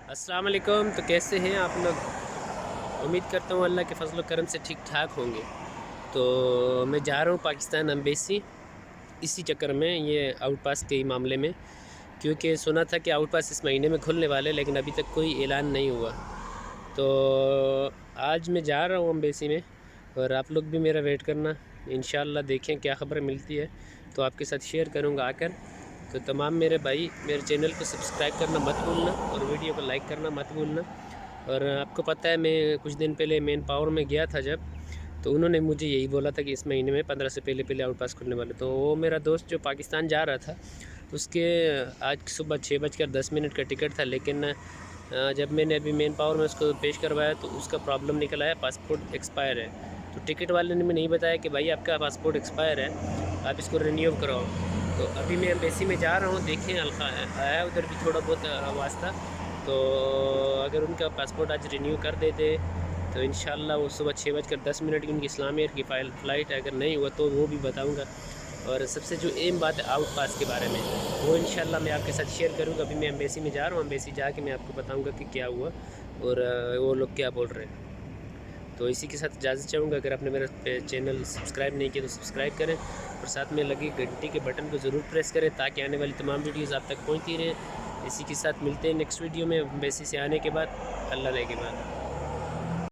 السلام علیکم۔ تو کیسے ہیں آپ لوگ؟ امید کرتا ہوں اللہ کے فضل و کرم سے ٹھیک ٹھاک ہوں گے۔ تو میں جا رہا ہوں پاکستان ایمبیسی اسی چکر میں، یہ آؤٹ پاس کے معاملے میں، کیونکہ سنا تھا کہ آؤٹ پاس اس مہینے میں کھلنے والے، لیکن ابھی تک کوئی اعلان نہیں ہوا۔ تو آج میں جا رہا ہوں ایمبیسی میں، اور آپ لوگ بھی میرا ویٹ کرنا، انشاءاللہ دیکھیں کیا خبر ملتی ہے تو آپ کے ساتھ شیئر کروں گا آ کر۔ تو تمام میرے بھائی میرے چینل کو سبسکرائب کرنا مت بھولنا، اور ویڈیو کو لائک کرنا مت بھولنا۔ اور آپ کو پتہ ہے میں کچھ دن پہلے مین پاور میں گیا تھا جب، تو انہوں نے مجھے یہی بولا تھا کہ اس مہینے میں 15 سے پہلے آؤٹ پاس کھلنے والے۔ تو وہ میرا دوست جو پاکستان جا رہا تھا، اس کے آج صبح 6:10 کا ٹکٹ تھا، لیکن جب میں نے ابھی مین پاور میں اس کو پیش کروایا تو اس کا پرابلم نکل آیا، پاسپورٹ ایکسپائر ہے۔ تو ٹکٹ والے نے نہیں بتایا کہ بھائی آپ کا پاسپورٹ ایکسپائر ہے، آپ اس کو رینیو کراؤ۔ تو ابھی میں ایمبیسی میں جا رہا ہوں، دیکھیں آیا ادھر بھی تھوڑا بہت واسطہ، تو اگر ان کا پاسپورٹ آج رینیو کر دیتے تو انشاءاللہ وہ صبح 6:10 کی ان کی اسلامیہ ایئر کی فلائٹ ہے، اگر نہیں ہوا تو وہ بھی بتاؤں گا۔ اور سب سے جو اہم بات ہے آؤٹ پاس کے بارے میں، وہ انشاءاللہ میں آپ کے ساتھ شیئر کروں گا۔ ابھی میں ایمبیسی میں جا رہا ہوں، ایمبیسی جا کے میں آپ کو بتاؤں گا کہ کیا ہوا اور وہ لوگ کیا بول رہے ہیں۔ تو اسی کے ساتھ اجازت چاہوں گا، اگر آپ نے میرا چینل سبسکرائب نہیں کیا تو سبسکرائب کریں، اور ساتھ میں لگی گھنٹی کے بٹن کو ضرور پریس کریں تاکہ آنے والی تمام ویڈیوز آپ تک پہنچتی رہیں۔ اسی کے ساتھ ملتے ہیں نیکسٹ ویڈیو میں ایمبیسی سے آنے کے بعد، اللہ نے کے بعد۔